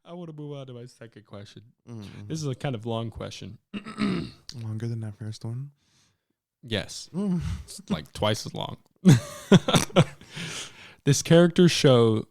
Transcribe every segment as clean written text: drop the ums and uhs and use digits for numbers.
I want to move on to my second question. Mm. This is a kind of long question. Longer than that first one? Yes. Mm. It's like twice as long. This character show...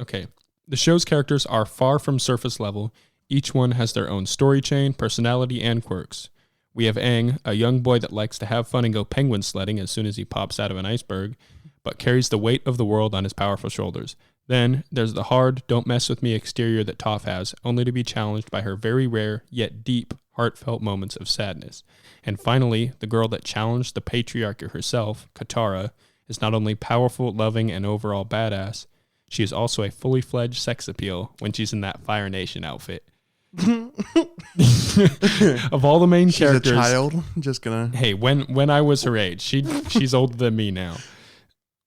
Okay. The show's characters are far from surface level. Each one has their own story chain, personality, and quirks. We have Aang, a young boy that likes to have fun and go penguin sledding as soon as he pops out of an iceberg, but carries the weight of the world on his powerful shoulders. Then there's the hard, don't mess with me exterior that Toph has, only to be challenged by her very rare, yet deep, heartfelt moments of sadness. And finally, the girl that challenged the patriarchy herself, Katara, is not only powerful, loving, and overall badass, she is also a fully fledged sex appeal when she's in that Fire Nation outfit. Of all the main characters, a child. Just gonna. Hey, when I was her age, she's older than me now.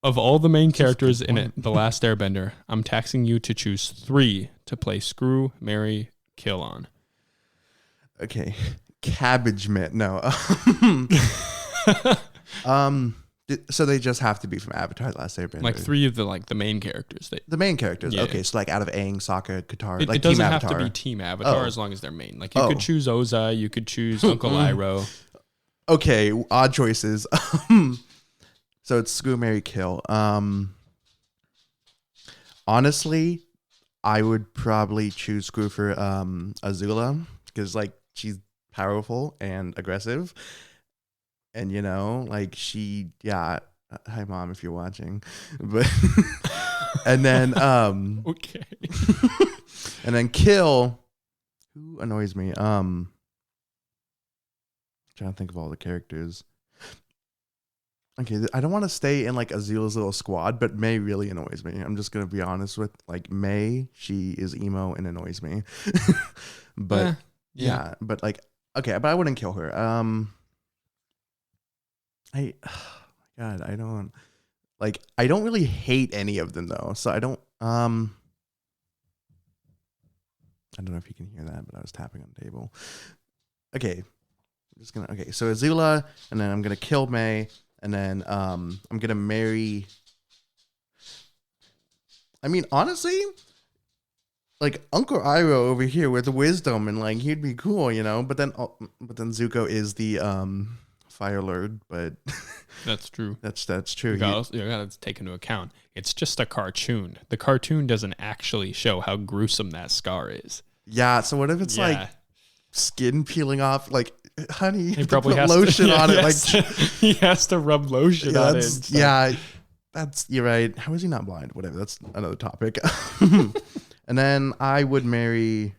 Of all the main characters in it, The Last Airbender, I'm taxing you to choose 3 to play screw, marry, kill on. Okay, Cabbage Man. No. So they just have to be from Avatar: The Last Airbender. Like 3 of the main characters. The main characters. Yeah. Okay, so like out of Aang, Sokka, Katara. It doesn't have to be Team Avatar as long as they're main. Like you could choose Ozai, you could choose Uncle Iroh. Okay, odd choices. So it's screw, marry, kill. Honestly, I would probably choose screw for Azula because like she's powerful and aggressive. And, you know, like she, yeah. Hi, Mom, if you're watching. But and then, okay. And then kill. Who annoys me? Trying to think of all the characters. Okay, I don't want to stay in like Azula's little squad, but May really annoys me. I'm just gonna be honest with like May. She is emo and annoys me. But yeah, but like okay, but I wouldn't kill her. Oh my God, I don't really hate any of them though. So I don't know if you can hear that, but I was tapping on the table. Okay. So Azula, and then I'm gonna kill May, and then I'm gonna marry. I mean, honestly, like Uncle Iroh over here with the wisdom, and like he'd be cool, you know. But then Zuko is the Fire Lord, but that's true. That's true. You gotta take into account it's just a cartoon. The cartoon doesn't actually show how gruesome that scar is. Yeah. So what if it's like skin peeling off? Like, honey, he probably put has lotion on it. Like he has to rub lotion on it. So. Yeah. You're right. How is he not blind? Whatever. That's another topic. And then I would marry.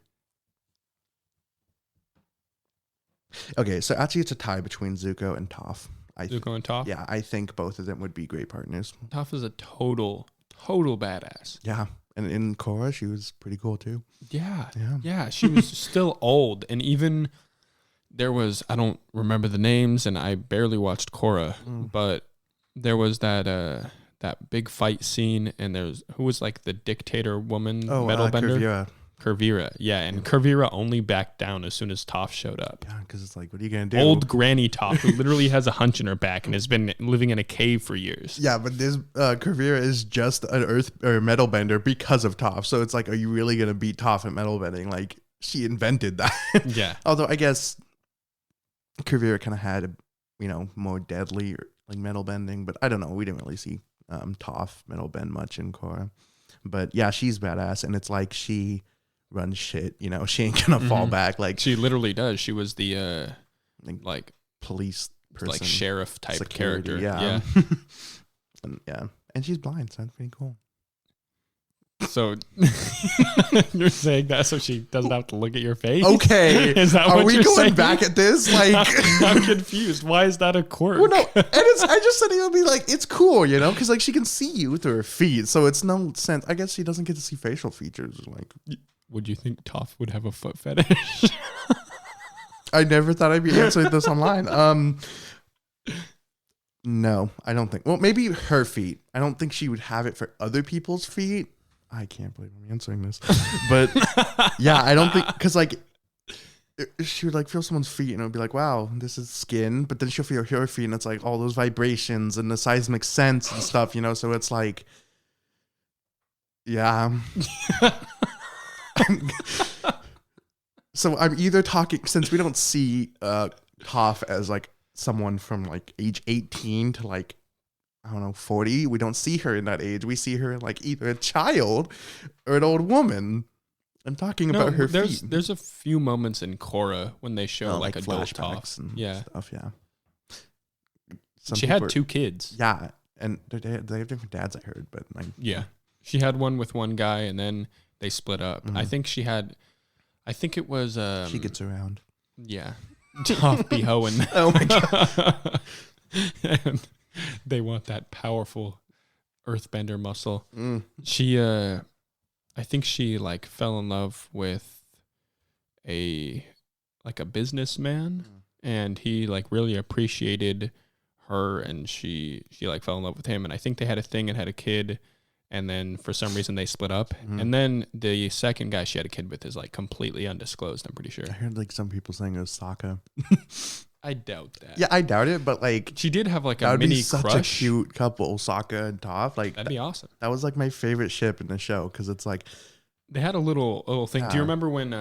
Okay, so actually it's a tie between Zuko and Toph. Zuko and Toph? Yeah, I think both of them would be great partners. Toph is a total badass. Yeah, and in Korra, she was pretty cool too. Yeah, she was still old. And even there was, I don't remember the names, and I barely watched Korra, but there was that big fight scene, and there's, who was like the dictator woman, metal bender? Kuvira, yeah, and Kuvira only backed down as soon as Toph showed up. Yeah, because it's like, what are you gonna do? Old Granny Toph, who literally has a hunch in her back and has been living in a cave for years. Yeah, but this Kuvira is just an earth or metal bender because of Toph. So it's like, are you really gonna beat Toph at metal bending? Like she invented that. Yeah. Although I guess Kuvira kind of had, more deadly like metal bending, but I don't know. We didn't really see Toph metal bend much in Korra, but yeah, she's badass, and it's like she runs shit, she ain't gonna fall back. Like she literally does. She was the like police person, like sheriff type security, character. Yeah. And she's blind, so that's pretty cool. So you're saying that so she doesn't have to look at your face? Okay. Is that Are what we you're going saying? back at this? Like I'm confused. Why is that a quirk? Well, no, and I just said it would be like, it's cool, because like she can see you through her feet, so it's no sense. I guess she doesn't get to see facial features. Like, would you think Toph would have a foot fetish? I never thought I'd be answering this online. No, I don't think. Well, maybe her feet. I don't think she would have it for other people's feet. I can't believe I'm answering this, but yeah, I don't think, because like she would like feel someone's feet and it would be like, wow, this is skin, but then she'll feel her feet and it's like all those vibrations and the seismic sense and stuff, so it's like, yeah. So I'm either talking, since we don't see Toph as like someone from like age 18 to like, I don't know, 40. We don't see her in that age. We see her like either a child or an old woman. I'm talking about her feet. There's a few moments in Korra when they show like adult flashbacks Toph. and Yeah. stuff. Yeah. She had 2 kids. Yeah. And they have different dads, I heard, but like. Yeah. She had one with one guy and then they split up. Mhm. I think it was. She gets around. Yeah. Toph be hoeing. Oh my God. And they want that powerful earthbender muscle. Mm. She, I think she like fell in love with a businessman, and he like really appreciated her, and she like fell in love with him, and I think they had a thing and had a kid, and then for some reason they split up, and then the second guy she had a kid with is like completely undisclosed. I'm pretty sure. I heard like some people saying it was Sokka. I doubt that. Yeah, I doubt it, but like She did have like that a would mini be such crush. a cute couple, Sokka and Toph. Like That'd be awesome. that was like my favorite ship in the show because it's like They had a little thing. Do you Yeah. remember when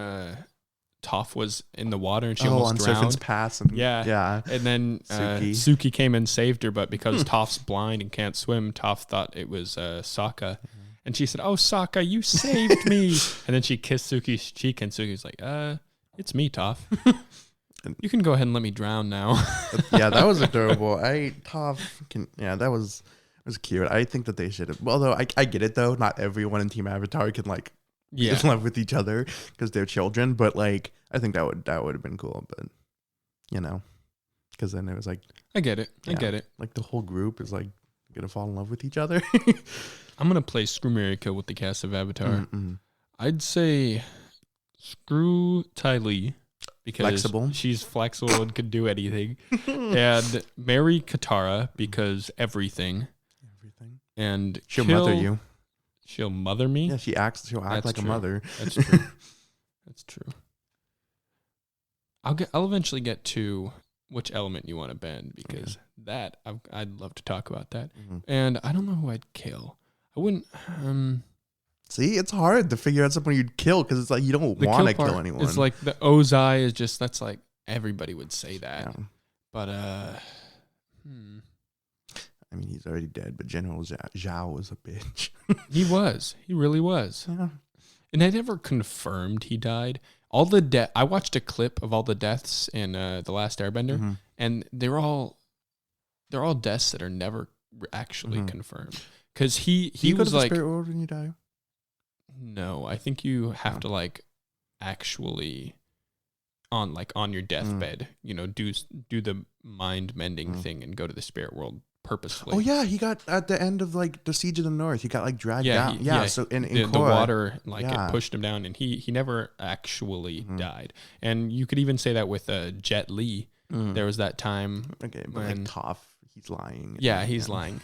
Toph was in the water and she on almost Serpent's drowned? Pass. And, Yeah. And then Suki came and saved her, but because Toph's blind and can't swim, Toph thought it was Sokka. And she said, "Oh, Sokka, you saved me." And then she kissed Suki's cheek, and Suki's like, it's me, Toph. You can go ahead and let me drown now. Yeah, that was adorable. That was cute. I think that they should have. Although I get it though, not everyone in Team Avatar can like be in love with each other because they're children. But like, I think that would have been cool. But you know, because then it was like, I get it. I get it. Like the whole group is like gonna fall in love with each other. I'm gonna play Screw Marry Kill with the cast of Avatar. Mm-mm. I'd say screw Ty Lee because Flexible. she's flexible and could do anything, and marry Katara because everything, and She'll mother you. She'll mother me. Yeah, she'll act That's like true. a mother. That's true. That's true. I'll eventually get to which element you want to bend because I'd love to talk about that. Mm-hmm. And I don't know who I'd kill. I wouldn't. See, it's hard to figure out someone you'd kill because it's like you don't want to kill anyone. It's like the Ozai is just that's like everybody would say that, but I mean, he's already dead, but General Zhao was a bitch. He really was. Yeah. And they never confirmed he died. I watched a clip of all the deaths in The Last Airbender, and they're all deaths that are never actually confirmed. Because he Do you was go to the like, spirit world when you die? no, I think you have to like actually on your deathbed, do the mind mending thing and go to the spirit world purposefully. Oh yeah, he got at the end of like the Siege of the North. He got like dragged down. So in the Korra, water it pushed him down, and he never actually died. And you could even say that with Jet Li. There was that time. Okay, but when, like Toph, he's lying. Yeah, he's lying.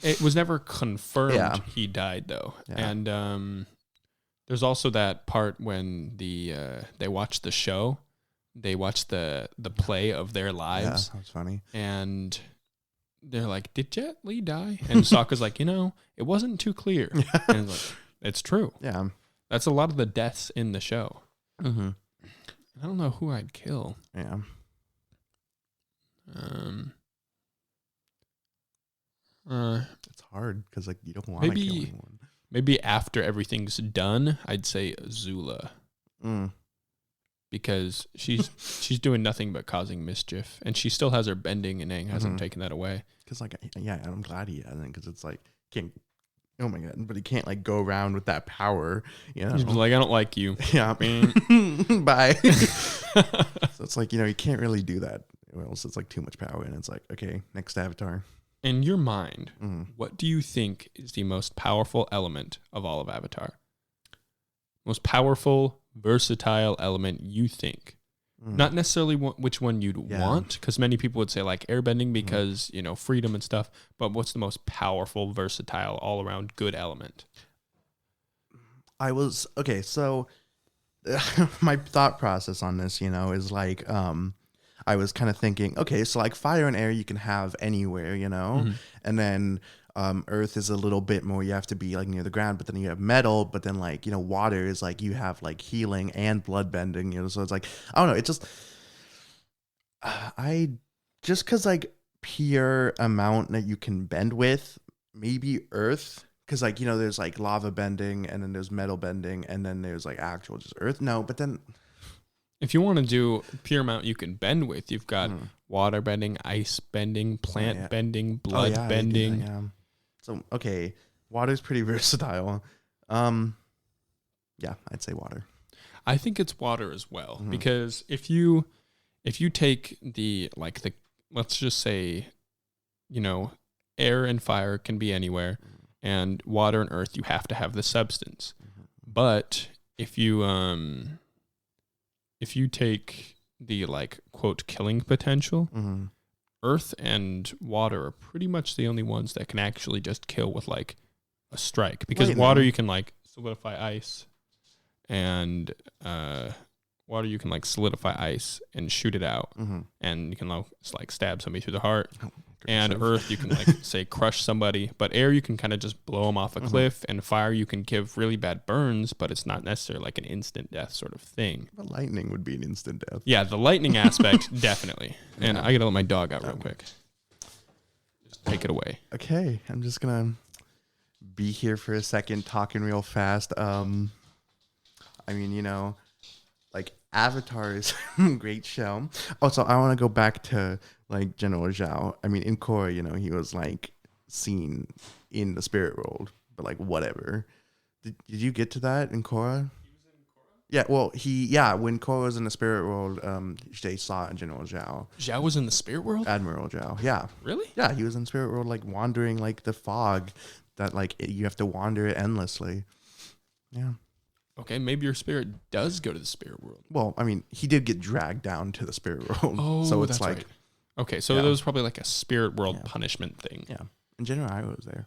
It was never confirmed he died though, and there's also that part when they watch the show, they watch the play of their lives. Yeah, that was funny. And they're like, "Did Jet Li die?" And Sokka's like, it wasn't too clear. And it's like, it's true. Yeah, that's a lot of the deaths in the show. Mm-hmm. I don't know who I'd kill. Yeah. It's hard because like you don't want to kill anyone. Maybe after everything's done, I'd say Azula. Because she's doing nothing but causing mischief, and she still has her bending, and Aang hasn't taken that away. Because like I'm glad he hasn't, because it's like can't. Oh my god! But he can't like go around with that power. He's like, I don't like you. Yeah. Bye. So it's like you can't really do that. Well, so it's like too much power, and it's like okay, next Avatar. In your mind, what do you think is the most powerful element of all of Avatar? Most powerful, versatile element you think? Not necessarily which one you'd want, because many people would say like airbending because, freedom and stuff. But what's the most powerful, versatile, all-around good element? So my thought process on this, is like, I was kind of thinking, okay, so like fire and air you can have anywhere, and then Earth is a little bit more, you have to be like near the ground, but then you have metal, but then like, water is like you have like healing and blood bending, so it's like, I don't know, it just, I just because like pure amount that you can bend with, maybe Earth, because like, there's like lava bending and then there's metal bending and then there's like actual just Earth. No, but then if you want to do pure amount you can bend with, you've got water bending, ice bending, plant bending, blood bending. Yeah. So, okay, water's pretty versatile. Yeah, I'd say water. I think it's water as well, because if you take the let's just say, air and fire can be anywhere, and water and earth, you have to have the substance. But if you take the quote killing potential, earth and water are pretty much the only ones that can actually just kill with like a strike, because water you can like solidify ice, and water you can like solidify ice and shoot it out, and you can like stab somebody through the heart. And earth you can like say crush somebody, but air you can kind of just blow them off a cliff, and fire you can give really bad burns, but it's not necessarily like an instant death sort of thing. But lightning would be an instant death. Yeah, the lightning aspect definitely. And I gotta let my dog out real quick. Just take it away. Okay, I'm just gonna be here for a second, talking real fast. I mean, like Avatar is a great show. Also, I want to go back to like General Zhao. I mean, in Korra, he was like seen in the spirit world, but like whatever. Did you get to that in Korra? He was in Korra? Yeah, well, when Korra was in the spirit world, they saw General Zhao. Zhao was in the spirit world? Admiral Zhao, yeah. Really? Yeah, he was in the spirit world, like wandering like the fog that like you have to wander it endlessly. Yeah. Okay, maybe your spirit does go to the spirit world. Well, I mean, he did get dragged down to the spirit world. Oh, so it's that's like, right. Okay, so there was probably like a spirit world punishment thing. Yeah. In general, I was there.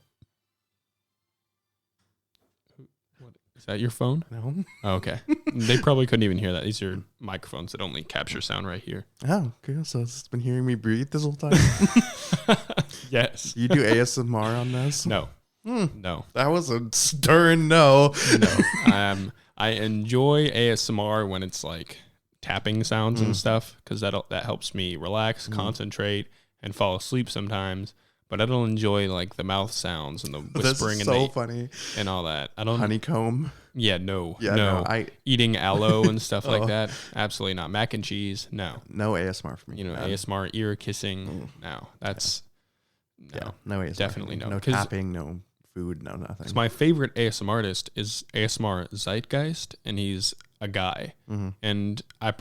What, is that your phone? No. Oh, okay. They probably couldn't even hear that. These are microphones that only capture sound right here. Oh, okay. So it's been hearing me breathe this whole time? Yes. You do ASMR on this? No. No. That was a stern no. No. I enjoy ASMR when it's like tapping sounds and stuff, because that helps me relax, concentrate, and fall asleep sometimes. But I don't enjoy like the mouth sounds and the whispering funny and all that. I don't honeycomb. Yeah, no. Eating aloe and stuff like that. Absolutely not. Mac and cheese. No. No ASMR for me. ASMR, ear kissing. No. That's no ASMR. Definitely no. No tapping, no food, no nothing. Because my favorite ASMR artist is ASMR Zeitgeist, and he's a guy. And I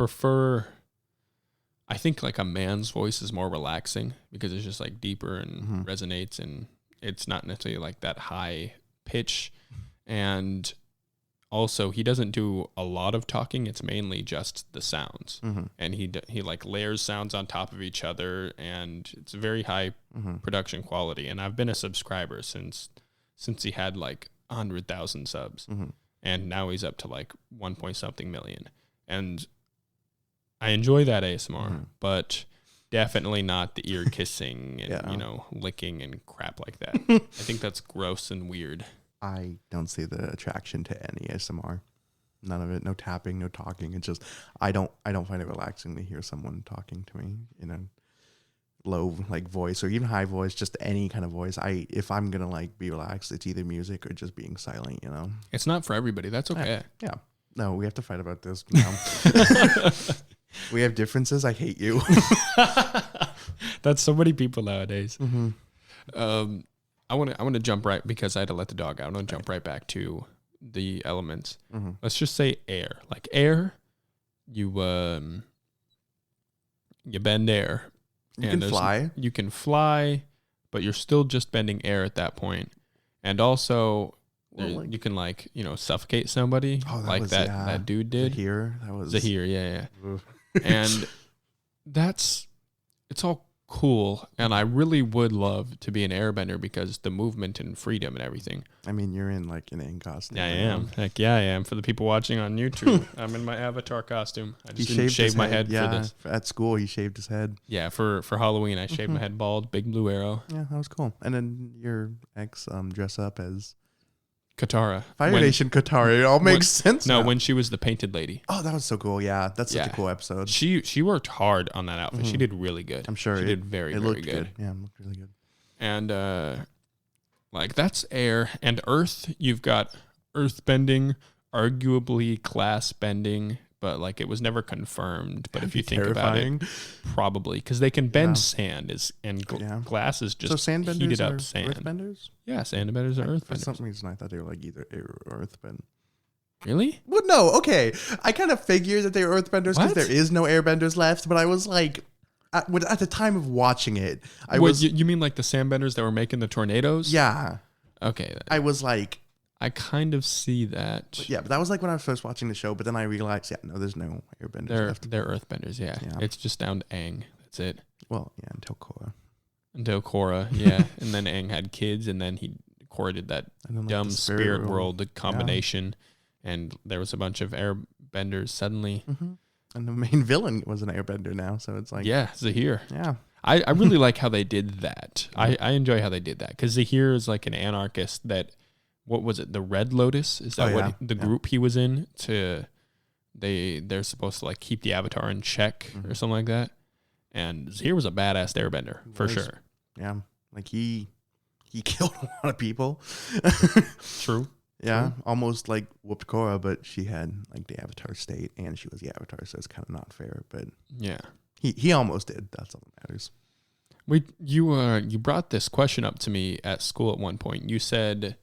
think like a man's voice is more relaxing, because it's just like deeper and resonates, and it's not necessarily like that high pitch. And also, he doesn't do a lot of talking. It's mainly just the sounds. And he like layers sounds on top of each other, and it's very high production quality. And I've been a subscriber since he had like 100,000 subs, and now he's up to like 1 point something million. And I enjoy that ASMR, but definitely not the ear kissing and licking and crap like that. I think that's gross and weird. I don't see the attraction to any ASMR. None of it. No tapping, no talking. It's just I don't find it relaxing to hear someone talking to me in a low like voice or even high voice, just any kind of voice. If I'm gonna like be relaxed, it's either music or just being silent. It's not for everybody. That's okay. Yeah. No, we have to fight about this now. We have differences. I hate you. That's so many people nowadays. I want to jump right, because I had to let the dog out. I want to jump right back to the elements. Let's just say air. Like air, you bend air. You can fly. You can fly, but you're still just bending air at that point. And also, you can suffocate somebody, like that dude did. Zahir, Zahir, yeah. And it's all cool, and I really would love to be an airbender because the movement and freedom and everything. I mean, you're in like an Aang costume. Yeah, I am. Heck yeah, I am. For the people watching on YouTube, I'm in my avatar costume. I just didn't shave my head for this. At school, he shaved his head. Yeah, for Halloween, I shaved my head bald, big blue arrow. Yeah, that was cool. And then your ex dress up as Katara. Fire Nation Katara. It all makes sense. No, now. when she was the painted lady. Oh, that was so cool. Yeah, that's such a cool episode. She worked hard on that outfit. She did really good. I'm sure she did very good. Yeah, it looked really good. And like that's air and earth. You've got earth bending, arguably class bending, but like it was never confirmed. But if you think about it, probably because they can bend sand glass is just heated up sand. Earthbenders? Yeah, sandbenders are earthbenders. For some reason, I thought they were like either air or earthbend. Really? Well, no. Okay, I kind of figured that they were earthbenders because there is no airbenders left. But I was like, at the time of watching it, You mean like the sandbenders that were making the tornadoes? Yeah. Okay. I was like, I kind of see that. But that was like when I was first watching the show. But then I realized, there's no airbenders left. They're earthbenders. Yeah. It's just down to Aang. That's it. Well, yeah, until Korra. Until Korra, yeah. And then Aang had kids, and then Korra did that dumb spirit world combination, and there was a bunch of airbenders suddenly. Mm-hmm. And the main villain was an airbender now, so it's like... Yeah, Zahir. Yeah. I really like how they did that. I enjoy how they did that, because Zahir is like an anarchist that... What was it? The Red Lotus? Is that the group he was in? They're supposed to like keep the Avatar in check or something like that. And Zahir was a badass airbender for sure. Yeah, like he killed a lot of people. True. Yeah, almost like whooped Korra, but she had like the Avatar state and she was the Avatar, so it's kind of not fair. But yeah, he almost did. That's all that matters. You brought this question up to me at school at one point. You said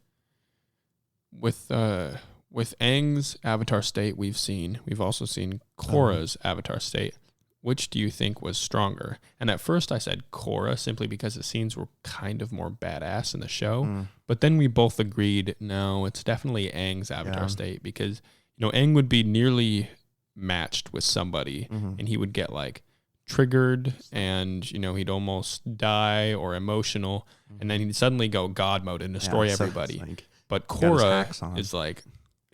with Aang's Avatar state, we've also seen Korra's Avatar state. Which do you think was stronger? And at first I said Korra simply because the scenes were kind of more badass in the show. But then we both agreed, no, it's definitely Aang's Avatar state because, Aang would be nearly matched with somebody and he would get like triggered and, he'd almost die or emotional. And then he'd suddenly go God mode and destroy everybody. But Korra is like,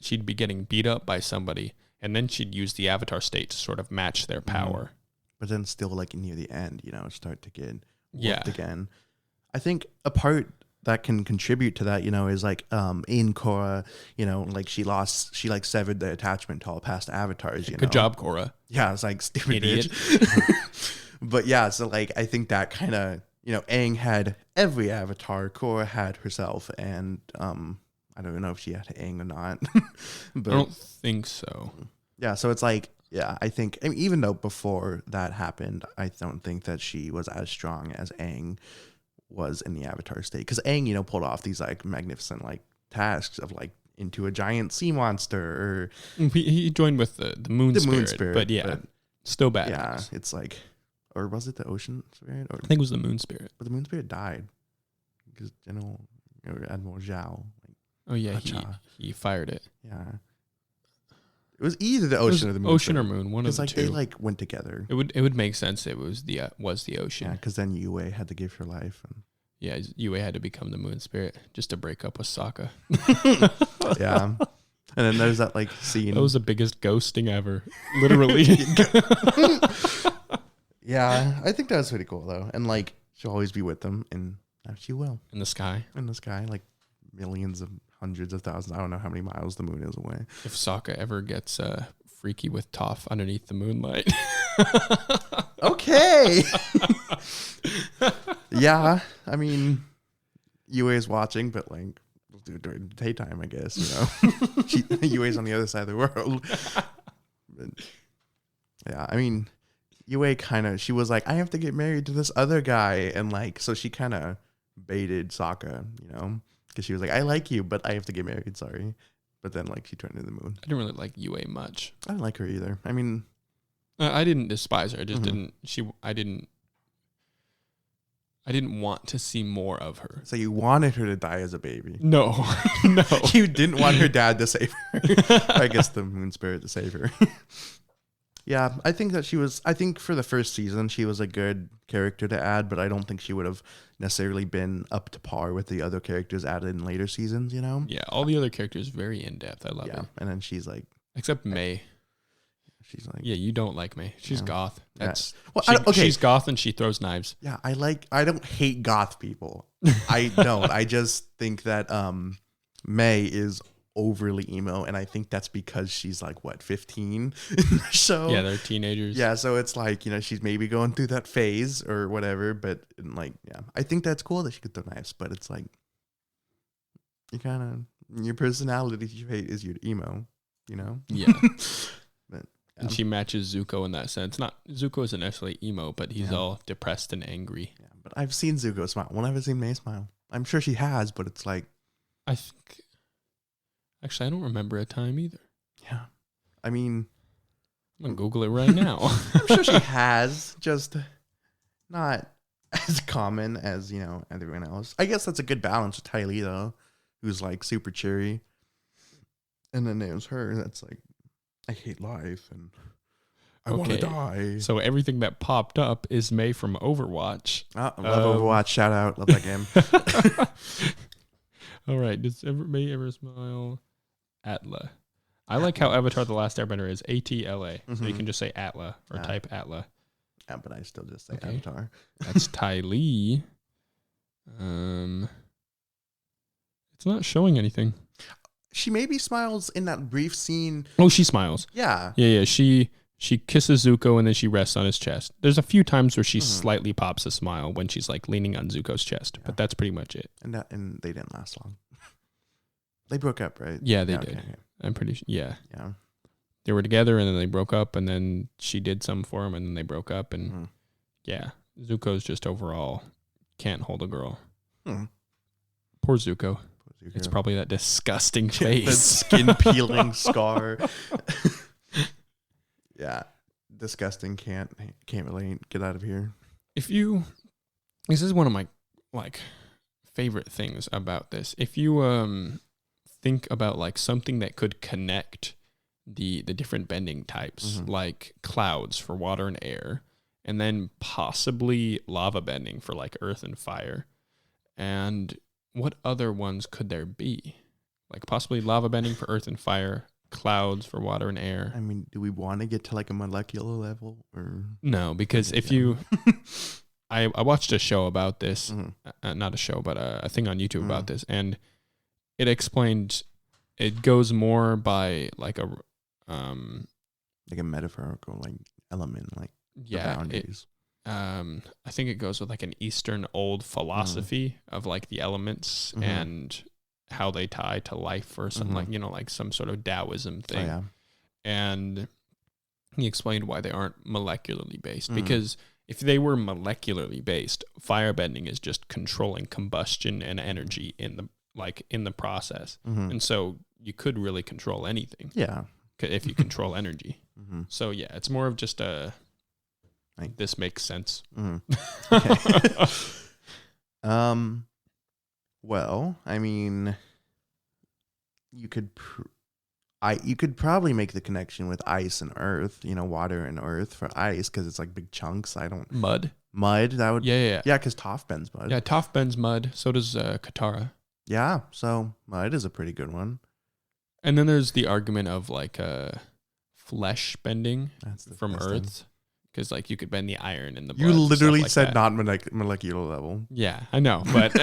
she'd be getting beat up by somebody. And then she'd use the Avatar state to sort of match their power. But then still like near the end, start to get whooped again. I think a part that can contribute to that, is like in Korra, like she like severed the attachment to all past avatars. Good job, Korra. Yeah, it's like stupid idiot. Bitch. But yeah, so like I think that kind of, Aang had every avatar, Korra had herself, and I don't know if she had Aang or not. But I don't think so. Yeah, so it's like, I think, even though before that happened, I don't think that she was as strong as Aang was in the Avatar state. Because Aang, pulled off these like magnificent like tasks of like into a giant sea monster. Or he joined with the moon spirit. But still bad. Yeah, it's like, or was it the ocean spirit? Or, I think it was the moon spirit. But the moon spirit died because Admiral Zhao. Oh yeah, he fired it. Yeah, it was either the ocean or the moon. Ocean or moon, one of the two. They like went together. It would make sense. It was the ocean. Yeah, because then Yue had to give her life. And yeah, Yue had to become the moon spirit just to break up with Sokka. Yeah, and then there's that like scene. That was the biggest ghosting ever, literally. Yeah, I think that was pretty cool though, and like she'll always be with them, and she will in the sky, like millions of. Hundreds of thousands. I don't know how many miles the moon is away. If Sokka ever gets freaky with Toph underneath the moonlight. Okay. Yeah, I mean, Yue is watching, but like we'll do it during the daytime, I guess. Yue's on the other side of the world. But, yeah, I mean, Yue she was like, I have to get married to this other guy, and like, so she kind of baited Sokka, because she was like, I like you, but I have to get married, sorry. But then, like, she turned into the moon. I didn't really like Yue much. I didn't like her either. I mean... I didn't despise her. I just didn't... I didn't want to see more of her. So you wanted her to die as a baby? No. No. You didn't want her dad to save her. I guess the moon spirit to save her. Yeah, I think that I think for the first season, she was a good character to add, but I don't think she would have necessarily been up to par with the other characters added in later seasons, you know? Yeah, all the other characters very in depth. I love Yeah, it. and then she's like, Except May. she's like, Yeah, you don't like May. She's Yeah. goth. Yeah. That's Well, she's goth and she throws knives. yeah, I don't hate goth people. I don't. I just think that May is overly emo, and I think that's because she's like what 15 in the show. Yeah, they're teenagers. Yeah, so it's like, you know, she's maybe going through that phase or whatever, but like, yeah, I think that's cool that she could throw knives, but it's like, you kind of, your personality trait is your emo, you know? Yeah. But, And she matches Zuko in that sense. Not Zuko isn't necessarily emo, but he's Yeah. all depressed and angry. yeah, but I've seen Zuko smile. When have I seen May smile? I'm sure she has, but it's like, I think. Actually, I don't remember a time either. yeah, I mean, I'm gonna Google it right now. I'm sure she has, just not as common as, you know, everyone else. I guess that's a good balance with Ty Lee, though, who's like super cheery. And then there's her that's like, I hate life and I want to Okay. die. So everything that popped up is May from Overwatch. I love Overwatch. Shout out. Love that game. All right. Does May ever smile? Atla. I like how Avatar: The Last Airbender is ATLA. So you Mhm. can just say Atla or Yeah. type Atla. Yeah, but I still just say Okay. Avatar. That's Ty Lee. It's not showing anything. She maybe smiles in that brief scene. Oh, she smiles. Yeah. Yeah. She kisses Zuko and then she rests on his chest. There's a few times where she Mhm. slightly pops a smile when she's like leaning on Zuko's chest, Yeah. but that's pretty much it. And they didn't last long. They broke up, right? Yeah, they okay, did. okay. I'm pretty sure. Yeah. Yeah. They were together and then they broke up and then she did some for him and then they broke up and Mhm. yeah, Zuko's just overall can't hold a girl. Hmm. Poor Zuko. It's probably that disgusting the face. skin peeling scar. Yeah. Disgusting. Can't really get out of here. This is one of my like favorite things about this. If you think about like something that could connect the different bending types, Mhm. like clouds for water and air, and then possibly lava bending for like earth and fire. And what other ones could there be? Like possibly lava bending for earth and fire, clouds for water and air. I mean, do we want to get to like a molecular level or? No, because if Yeah. you, I watched a show about this, Mhm. not a show, but a thing on YouTube about Mhm. this, and it explained it goes more by like a, Like a metaphorical like element, like the yeah, it, boundaries. I think it goes with like an Eastern old philosophy of like the elements Mhm. and how they tie to life or something Mhm. like, you know, like some sort of Taoism Oh, thing. yeah. And he explained why they aren't molecularly based. Mhm. Because if they were molecularly based, firebending is just controlling combustion and energy in the process. Mhm. And so you could really control anything Yeah. if you control energy. Mm-hmm. So yeah, it's more of just Like- this makes sense. Mm-hmm. Okay. Well, I mean, you could probably make the connection with ice and earth, you know, water and earth for ice because it's like big chunks. Mud. Mud, that would. Yeah. Yeah, because Toph bends mud. Yeah, Toph bends mud. So does Katara. Yeah, so mud is a pretty good one. And then there's the argument of like flesh bending That's the from best one. Earth. Because like you could bend the iron in the blood. You and stuff literally like said that. not molecular level. Yeah, I know, but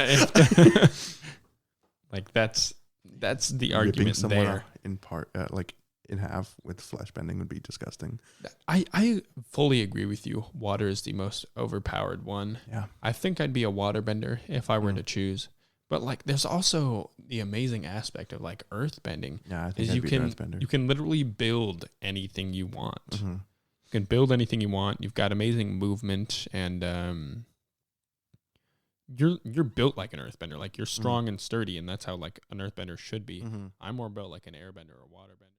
like that's the Ripping argument someone there. in part, like in half with flesh bending would be disgusting. I fully agree with you. Water is the most overpowered one. Yeah. I think I'd be a water bender if I were Mm. to choose. But like there's also the amazing aspect of like earth bending. Yeah, I think Is I'd you be can an earthbender. you can literally build anything you want. Mhm. You can build anything you want. You've got amazing movement and you're built like an earthbender. Like you're strong and sturdy, and that's how like an earthbender should be. Mhm. I'm more built like an airbender or a waterbender.